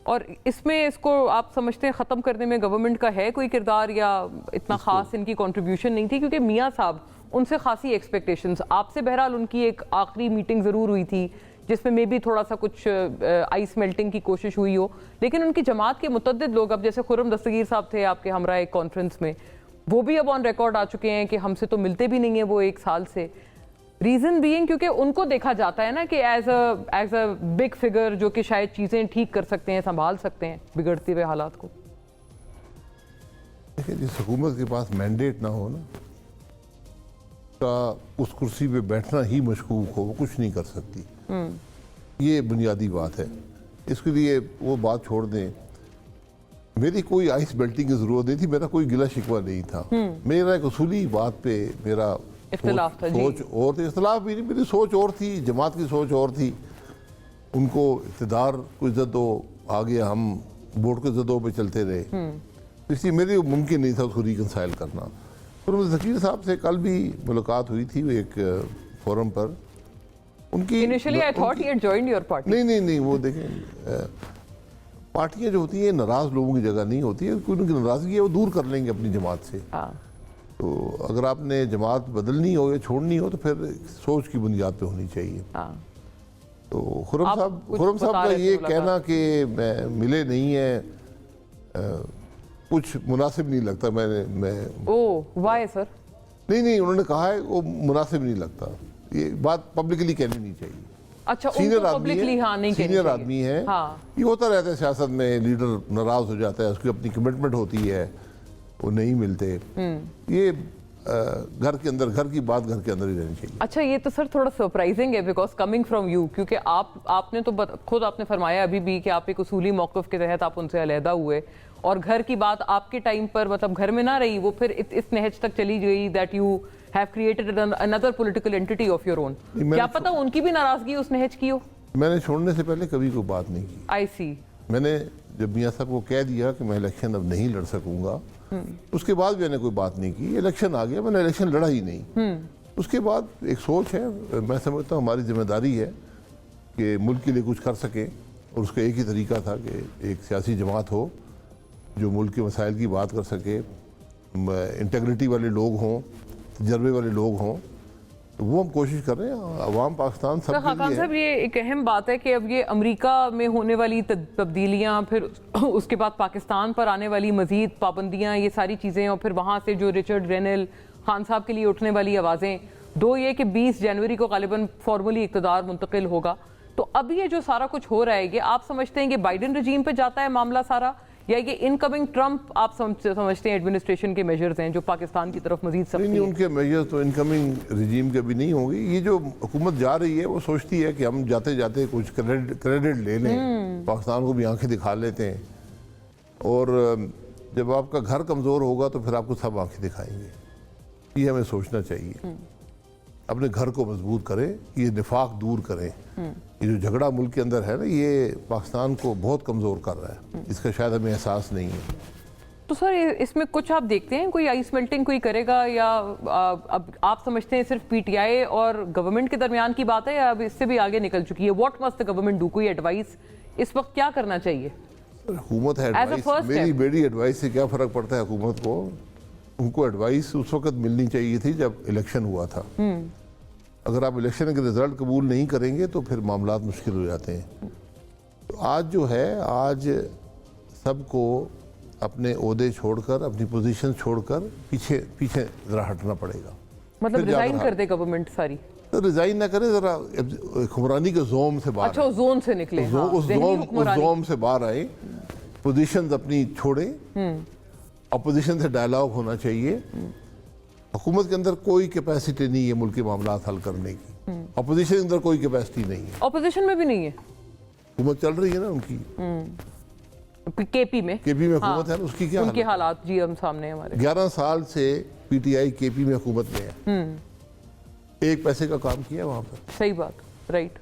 اور اس میں اس کو آپ سمجھتے ہیں ختم کرنے میں گورنمنٹ کا ہے کوئی کردار یا اتنا خاص ان کی کنٹریبیوشن نہیں تھی؟ کیونکہ میاں صاحب ان سے خاصی ایکسپیکٹیشنز، آپ سے بہرحال ان کی ایک آخری میٹنگ ضرور ہوئی تھی جس میں بھی تھوڑا سا کچھ آئس میلٹنگ کی کوشش ہوئی ہو، لیکن ان کی جماعت کے متعدد لوگ، اب جیسے خرم دستگیر صاحب تھے آپ کے ہمراہ ایک کانفرنس میں، وہ بھی اب آن ریکارڈ آ چکے ہیں کہ ہم سے تو ملتے بھی نہیں ہیں وہ 1 سال سے. ریزن بینگ کیونکہ ان کو دیکھا جاتا ہے نا کہ ایز اے بگ فگر جو کہ شاید چیزیں ٹھیک کر سکتے ہیں، سنبھال سکتے ہیں بگڑتے ہوئے حالات کو. دیکھیں جس حکومت کے پاس مینڈیٹ نہ ہو نا، کا اس کرسی پہ بیٹھنا ہی مشکوک ہو، وہ کچھ نہیں کر سکتی. یہ بنیادی بات ہے. اس کے لیے وہ بات چھوڑ دیں، میری کوئی آئس بیلٹنگ کی ضرورت نہیں تھی، میرا کوئی گلہ شکوہ نہیں تھا. میرا ایک اصولی بات پہ میرا اختلاف تھا. سوچ اور تھی، اختلاف بھی نہیں، میری سوچ اور تھی، جماعت کی سوچ اور تھی. ان کو اقتدار کو عزت دو، آگے ہم ووٹ کو عزت دو پہ چلتے رہے. اس لیے میرے ممکن نہیں تھا اس کو ریکنسائل کرنا. خرم دستگیر صاحب سے کل بھی ملاقات ہوئی تھی ایک فورم پر. ان کی Initially I thought he had joined your party. نہیں وہ دیکھیں، پارٹیاں جو ہوتی ہیں ناراض لوگوں کی جگہ نہیں ہوتی ہے. کوئی ان کی ناراضگی ہے وہ دور کر لیں گے اپنی جماعت سے. تو اگر آپ نے جماعت بدلنی ہو یا چھوڑنی ہو تو پھر سوچ کی بنیاد پہ ہونی چاہیے. تو خرم صاحب کا یہ کہنا کہ ملے نہیں ہیں کچھ مناسب نہیں لگتا. وائی سر؟ نہیں انہوں نے کہا ہے وہ مناسب نہیں لگتا. یہ بات پبلکلی کہنی نہیں چاہیے. اچھا، سینئر آدمی ہے، یہ ہوتا رہتا ہے سیاست میں، لیڈر ناراض ہو جاتا ہے، اس کی اپنی کمٹمنٹ ہوتی ہے، وہ نہیں ملتے. یہ گھر کے اندر، گھر کی بات گھر کے اندر ہی رہنی چاہیے. اچھا، یہ تو سر تھوڑا سرپرائزنگ ہے بیکاز کمنگ فرام یو، کیونکہ آپ نے تو خود آپ نے فرمایا ابھی بھی کہ آپ ایک اصولی موقف کے تحت آپ ان سے علیحدہ ہوئے، اور گھر کی بات آپ کے ٹائم پر مطلب گھر میں نہ رہی، وہ پھر اس نہج تک چلی گئی that you have created another political entity of your own. کیا پتا ان کی بھی ناراضگی اس نہج کی ہو؟ میں نے چھوڑنے سے پہلے کبھی کوئی بات نہیں کی. I see. میں نے جب میاں صاحب کو کہہ دیا کہ میں الیکشن اب نہیں لڑ سکوں گا، اس کے بعد میں نے کوئی بات نہیں کی. الیکشن آ گیا، میں نے الیکشن لڑا ہی نہیں. اس کے بعد ایک سوچ ہے، میں سمجھتا ہوں ہماری ذمہ داری ہے کہ ملک کے لیے کچھ کر سکیں، اور اس کا ایک ہی طریقہ تھا کہ ایک سیاسی جماعت ہو جو ملک کے مسائل کی بات کر سکے، انٹیگریٹی والے لوگ ہوں، تجربے والے لوگ ہوں. وہ ہم کوشش کر رہے ہیں. عوام پاکستان سب کے لیے خاقان صاحب، یہ ایک اہم بات ہے کہ اب یہ امریکہ میں ہونے والی تبدیلیاں، پھر اس کے بعد پاکستان پر آنے والی مزید پابندیاں، یہ ساری چیزیں، اور پھر وہاں سے جو رچرڈ گرینل خان صاحب کے لیے اٹھنے والی آوازیں، دو یہ کہ 20 جنوری کو غالباً فارملی اقتدار منتقل ہوگا. تو اب یہ جو سارا کچھ ہو رہا ہے، یہ آپ سمجھتے ہیں کہ بائیڈن رجیم پہ جاتا ہے معاملہ سارا، یا یہ انکمنگ ٹرمپ آپ سمجھتے ہیں ایڈمنسٹریشن کے میجرز ہیں جو پاکستان کی طرف مزید سختی؟ نہیں، ان کے میجرز تو انکمنگ رجیم کے بھی نہیں ہوں گے. یہ جو حکومت جا رہی ہے وہ سوچتی ہے کہ ہم جاتے جاتے کچھ کریڈٹ لے لیں، پاکستان کو بھی آنکھیں دکھا لیتے ہیں، اور جب آپ کا گھر کمزور ہوگا تو پھر آپ کو سب آنکھیں دکھائیں گے. یہ ہمیں سوچنا چاہیے. اپنے گھر کو مضبوط کریں، یہ نفاق دور کریں. یہ جو جھگڑا ملک کے اندر ہے نا، یہ پاکستان کو بہت کمزور کر رہا ہے. اس کا شاید ہمیں احساس نہیں ہے. تو سر اس میں کچھ آپ دیکھتے ہیں کوئی آئس میلٹنگ کوئی کرے گا، یا اب آپ سمجھتے ہیں صرف پی ٹی آئی اور گورنمنٹ کے درمیان کی بات ہے، یا اب اس سے بھی آگے نکل چکی ہے؟ What must the government do? کوئی ایڈوائس اس وقت کیا کرنا چاہیے؟ حکومت ہے ایڈوائس، میری بیٹی ایڈوائس سے کیا فرق پڑتا ہے حکومت کو؟ ان کو ایڈوائس اس وقت ملنی چاہیے تھی جب الیکشن ہوا تھا. اگر آپ الیکشن کے رزلٹ قبول نہیں کریں گے تو پھر معاملات مشکل ہو جاتے ہیں. تو آج جو ہے، آج سب کو اپنے عہدے چھوڑ کر، اپنی پوزیشن چھوڑ کر پیچھے ذرا ہٹنا پڑے گا. مطلب ریزائن کر دے گورنمنٹ ساری؟ ریزائن نہ کرے، ذرا حکمرانی کے زوم سے باہر، اچھا زون سے نکلے، اس زوم سے باہر آئے، پوزیشنز اپنی چھوڑیں. اپوزیشن سے ڈائلاگ ہونا چاہیے. حکومت کے اندر کوئی کیپیسٹی نہیں ہے ملک کے معاملات حل کرنے کی. اپوزیشن کے اندر کوئی کیپیسٹی نہیں ہے. اپوزیشن میں بھی نہیں ہے. حکومت چل رہی ہے نا ان کی، کے پی میں حکومت ہے، اس کی کیا ان کے حالات جی ہم سامنے ہمارے. 11 سال سے پی ٹی آئی کے پی میں حکومت میں ہے، ایک پیسے کا کام کیا وہاں پر. صحیح بات، رائٹ.